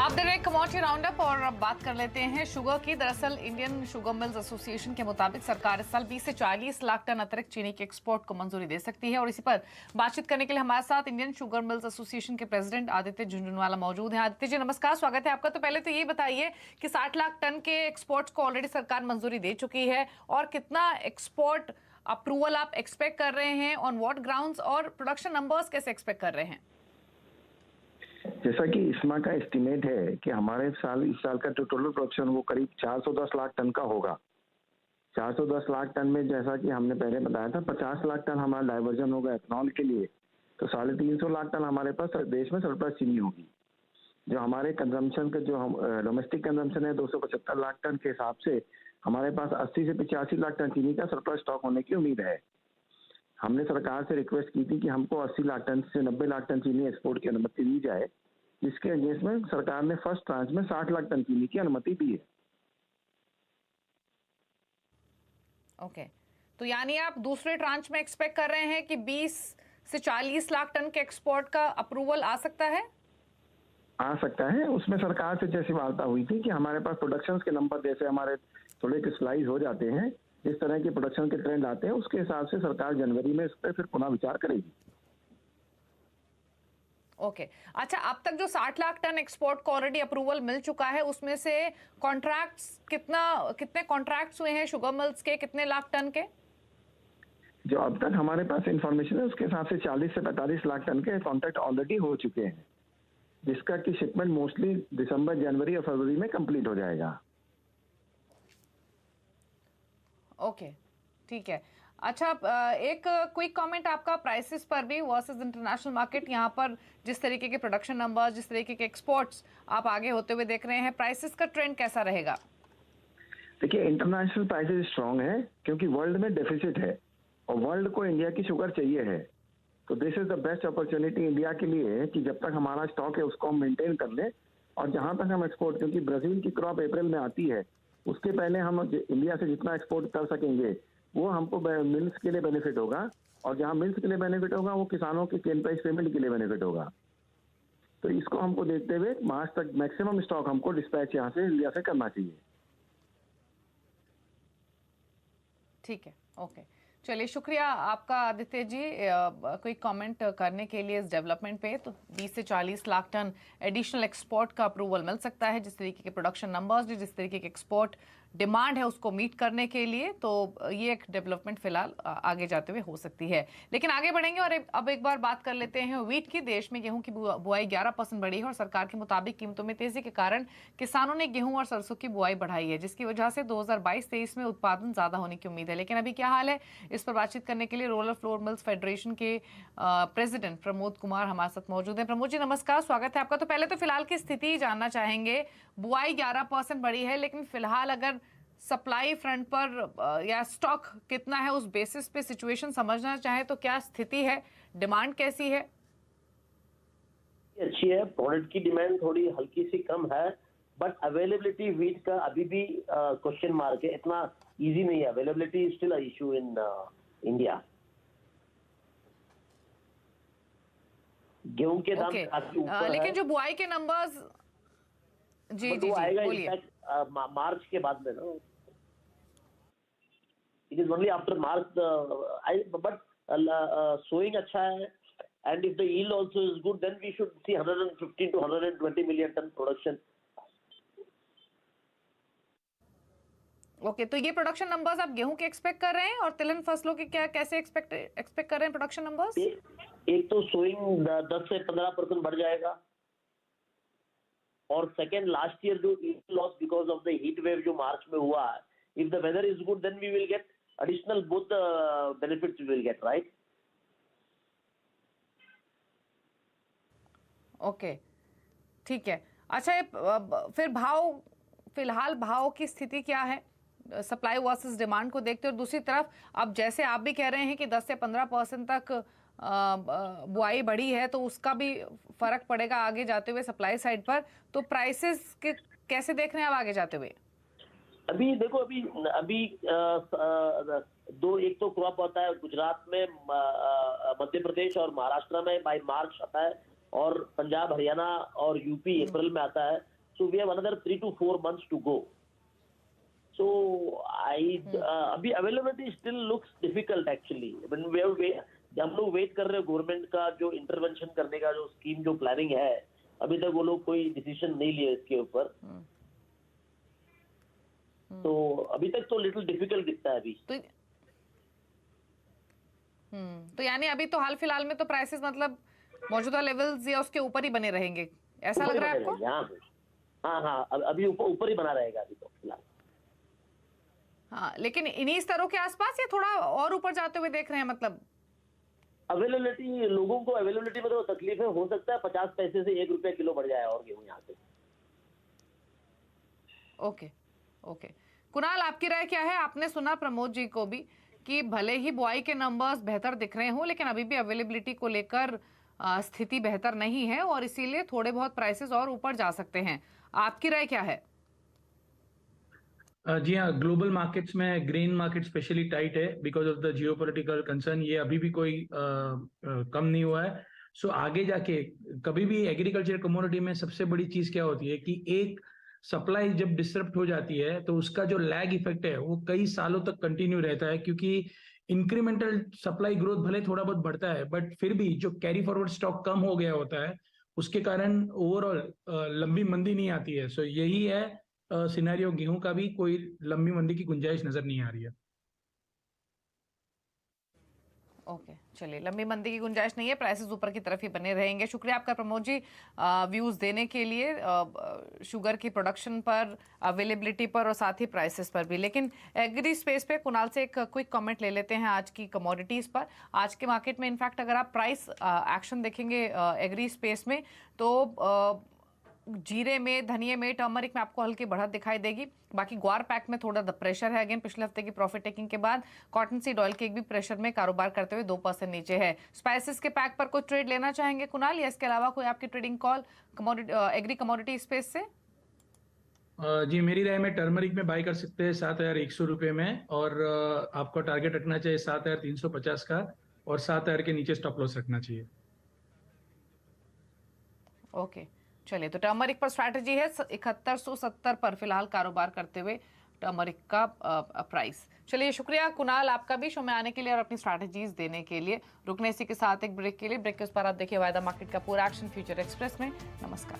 आप देख रहे हैं कमोडिटी राउंडअप और अब बात कर लेते हैं शुगर की। दरअसल इंडियन शुगर मिल्स एसोसिएशन के मुताबिक सरकार इस साल 20 से 40 लाख टन अतिरिक्त चीनी के एक्सपोर्ट को मंजूरी दे सकती है और इसी पर बातचीत करने के लिए हमारे साथ इंडियन शुगर मिल्स एसोसिएशन के प्रेसिडेंट आदित्य झुंझुनवाला मौजूद हैं। आदित्य जी नमस्कार, स्वागत है आपका। तो पहले तो ये बताइए कि 60 लाख टन के एक्सपोर्ट को ऑलरेडी सरकार मंजूरी दे चुकी है और कितना एक्सपोर्ट अप्रूवल आप एक्सपेक्ट कर रहे हैं, ऑन व्हाट ग्राउंड्स, और प्रोडक्शन नंबर्स कैसे एक्सपेक्ट कर रहे हैं? जैसा कि इस्मा का एस्टिमेट है कि हमारे इस साल का जो टोटल प्रोडक्शन वो करीब 410 लाख टन का होगा। 410 लाख टन में जैसा कि हमने पहले बताया था 50 लाख टन हमारा डाइवर्जन होगा एथनॉल के लिए, तो 350 लाख टन हमारे पास देश में सरप्लस चीनी होगी। जो हमारे कंजम्पशन के जो हम डोमेस्टिक कंजम्पशन है 275 लाख टन के हिसाब से हमारे पास 80 से 85 लाख टन चीनी का सरप्लस स्टॉक होने की उम्मीद है। हमने सरकार से रिक्वेस्ट की थी कि हमको 80 लाख टन से 90 लाख टन चीनी एक्सपोर्ट की अनुमति दी जाए, जिसके अगेंस्ट में सरकार ने फर्स्ट ट्रांच में 60 लाख टन चीनी की अनुमति दी है। ओके, तो यानी आप दूसरे ट्रांच में एक्सपेक्ट कर रहे हैं कि 20 से 40 लाख टन के एक्सपोर्ट का अप्रूवल आ सकता है? आ सकता है। उसमें सरकार से जैसी वार्ता हुई थी कि हमारे पास प्रोडक्शन के नंबर जैसे हमारे थोड़े क्रिस्टलाइज हो जाते हैं, जिस तरह के प्रोडक्शन के ट्रेंड आते हैं उसके हिसाब से सरकार जनवरी में इस पर फिर पुनः विचार करेगी। ओके, अच्छा, अब तक जो 60 लाख टन एक्सपोर्ट को ऑलरेडी अप्रूवल मिल चुका है उसमें से कॉन्ट्रैक्ट्स कितने कॉन्ट्रैक्ट्स हुए हैं शुगर मिल्स के, कितने लाख टन के? जो अब तक हमारे पास इंफॉर्मेशन है उसके हिसाब से 40 से 45 लाख टन के कॉन्ट्रैक्ट ऑलरेडी हो चुके हैं, जिसका कि शिपमेंट मोस्टली दिसंबर, जनवरी और फरवरी में कंप्लीट हो जाएगा। ओके, ठीक है। अच्छा, एक क्विक कमेंट आपका प्राइसेस पर भी वर्सेस इंटरनेशनल मार्केट। यहाँ पर जिस तरीके के प्रोडक्शन नंबर्स, जिस तरीके के एक्सपोर्ट्स आप आगे होते हुए देख रहे हैं, प्राइसेस का ट्रेंड कैसा रहेगा? देखिए, इंटरनेशनल प्राइसेस स्ट्रांग है क्योंकि वर्ल्ड में डेफिसिट है और वर्ल्ड को इंडिया की शुगर चाहिए है। तो this is the best opportunity India के लिए कि जब तक हमारा स्टॉक है उसको हम मेंटेन कर लें, और जहां तक हम एक्सपोर्ट, क्योंकि ब्राजील की क्रॉप अप्रैल में आती है, उसके पहले हम इंडिया से जितना एक्सपोर्ट कर सकेंगे वो हमको मिल्स के लिए बेनिफिट होगा, और जहां मिल्स के लिए बेनिफिट होगा वो किसानों के केन प्राइस पेमेंट के लिए बेनिफिट होगा। तो इसको हमको देखते हुए मार्च तक मैक्सिमम स्टॉक हमको डिस्पैच यहाँ से इंडिया से करना चाहिए। ठीक है, ओके, चलिए, शुक्रिया आपका आदित्य जी कोई कमेंट करने के लिए इस डेवलपमेंट पे। तो 20 से 40 लाख टन एडिशनल एक्सपोर्ट का अप्रूवल मिल सकता है, जिस तरीके के प्रोडक्शन नंबर्स, जिस तरीके के एक्सपोर्ट डिमांड है उसको मीट करने के लिए। तो ये एक डेवलपमेंट फिलहाल आगे जाते हुए हो सकती है। लेकिन आगे बढ़ेंगे और अब एक बार बात कर लेते हैं व्हीट की। देश में गेहूं की बुआई 11% बढ़ी है और सरकार के मुताबिक कीमतों में तेजी के कारण किसानों ने गेहूं और सरसों की बुआई बढ़ाई है, जिसकी वजह से 2022-23 में उत्पादन ज्यादा होने की उम्मीद है। लेकिन अभी क्या हाल है, इस पर बातचीत करने के लिए रोलर फ्लोर मिल्स फेडरेशन के प्रेसिडेंट प्रमोद कुमार हमारे साथ मौजूद हैं। प्रमोद जी नमस्कार, स्वागत है आपका। तो पहले तो फिलहाल की स्थिति जानना चाहेंगे। बुआई 11% बढ़ी है, लेकिन फिलहाल अगर सप्लाई फ्रंट पर या स्टॉक कितना है उस बेसिस पे सिचुएशन समझना चाहे तो क्या स्थिति है, डिमांड कैसी है? अच्छी है, प्रोडक्ट की डिमांड थोड़ी हल्की सी कम है, बट अवेलेबिलिटी व्हीट का अभी भी क्वेश्चन मार्क है। इतना इजी नहीं है, availability is still a issue in India. गेहूं के दाम काफी ऊपर है, लेकिन जो बुआई के नंबर्स जी आएगा बोलिए। मार्च के बाद में ना, it is only after March, but sowing अच्छा है, and if the yield also is good, then we should see 115 to 120 million ton production. Okay, तो ये प्रोडक्शन नंबर्स आप गेहूं के एक्सपेक्ट कर रहे हैं और तिलहन फसलों के क्या कैसे एक्सपेक्ट कर रहे हैं प्रोडक्शन नंबर्स? एक तो सोइंग 10 से 15% बढ़ जाएगा, और सेकेंड लास्ट ईयर जो loss because of the heat wave जो मार्च में हुआ है, if the weather is good then we will get additional both benefits we will get, right? Okay, ठीक है। अच्छा, फिर फिलहाल भाव की स्थिति क्या है सप्लाई वर्सेस डिमांड को देखते? और दूसरी तरफ अब जैसे आप भी कह रहे हैं कि 10 से 15% तक बुआई बढ़ी है, तो उसका भी फर्क पड़ेगा आगे जाते हुए सप्लाई साइड पर। तो प्राइसेस के कैसे देख रहे हैं आप आगे जाते हुए? अभी देखो, अभी एक तो क्रॉप होता है गुजरात में, मध्य प्रदेश और महाराष्ट्र में बाय मार्च आता है, और पंजाब, हरियाणा और यूपी अप्रैल में आता है. So we have another 3 to 4 months to go. So अभी availability still looks difficult actually. हम लोग वेट कर रहे हैं गवर्नमेंट का जो इंटरवेंशन करने का जो स्कीम, जो प्लानिंग है, अभी तक वो लोग कोई डिसीजन नहीं लिए इसके ऊपर. तो अभी तक तो लिटिल डिफिकल्ट दिखता है अभी. तो यानी अभी तो हाल फिलहाल में तो प्राइसेस मतलब मौजूदा लेवल्स या उसके ऊपर ही बने रहेंगे, ऐसा लग रहा है आपको? हाँ, अभी ऊपर ही बना रहेगा अभी तो फिलहाल. हाँ, लेकिन इन्हीं स्तरों के आसपास या थोड़ा और ऊपर जाते हुए देख रहे हैं? मतलब अवेलेबिलिटी, लोगों को अवेलेबिलिटी में तो तकलीफ है. हो सकता है 50 पैसे से 1 रुपया किलो बढ़ जाए और गेहूं यहाँ से. ओके. कुणाल, आपकी राय क्या है? आपने सुना प्रमोद जी को भी कि भले ही बुआई के नंबर्स बेहतर दिख रहे हों, लेकिन अभी भी अवेलेबिलिटी को लेकर स्थिति बेहतर नहीं है और इसीलिए थोड़े बहुत प्राइसेस और ऊपर जा सकते हैं. आपकी राय क्या है? जी हाँ, ग्लोबल मार्केट्स में ग्रेन मार्केट स्पेशली टाइट है because of the geopolitical concern. ये अभी भी कोई कम नहीं हुआ है. सो आगे जाके कभी भी एग्रीकल्चर कमोडिटी में सबसे बड़ी चीज क्या होती है कि एक सप्लाई जब डिसरप्ट हो जाती है तो उसका जो लैग इफेक्ट है वो कई सालों तक कंटिन्यू रहता है, क्योंकि इंक्रीमेंटल सप्लाई ग्रोथ भले थोड़ा बहुत बढ़ता है बट फिर भी जो कैरी फॉरवर्ड स्टॉक कम हो गया होता है उसके कारण ओवरऑल लंबी मंदी नहीं आती है. सो यही है सिनेरियो. गेहूं का भी कोई लंबी मंदी की गुंजाइश नजर नहीं आ रही है. ओके, चलिए, लंबी मंदी की गुंजाइश नहीं है, प्राइसेस ऊपर की तरफ ही बने रहेंगे. शुक्रिया आपका प्रमोद जी व्यूज देने के लिए शुगर की प्रोडक्शन पर, अवेलेबिलिटी पर और साथ ही प्राइसेस पर भी. लेकिन एग्री स्पेस पे कुणाल से एक क्विक कमेंट ले लेते हैं आज की कमोडिटीज पर. आज के मार्केट में इनफैक्ट अगर आप प्राइस एक्शन देखेंगे एग्री स्पेस में तो जीरे में, धनिये में, टर्मरिक में आपको हल्की बढ़त दिखाई देगी. बाकी ग्वार पैक में थोड़ा प्रेशर है अगेन पिछले हफ्ते की प्रॉफिट टेकिंग के बाद. कॉटन सीड ऑयल केक भी प्रेशर में कारोबार करते हुए 2% नीचे है. स्पाइसेस के पैक पर कोई ट्रेड लेना चाहेंगे कुणाल, या इसके अलावा कोई आपकी trading call agree commodity space से? जी, मेरी राय में टर्मरिक में बाय कर सकते हैं 7,100 रुपये में, और आपको टारगेट रखना चाहिए 7,350 का, और 7,000 के नीचे स्टॉप लॉस रखना चाहिए. ओके, चलिए, तो टर्मरिक पर स्ट्रैटेजी है 7170 पर फिलहाल कारोबार करते हुए टर्मरिक का प्राइस. चलिए, शुक्रिया कुणाल आपका भी शो में आने के लिए और अपनी स्ट्रैटेजीज देने के लिए. रुकने इसी के साथ एक ब्रेक के लिए. ब्रेक के उस पर आप देखिए वायदा मार्केट का पूरा एक्शन फ्यूचर एक्सप्रेस में. नमस्कार.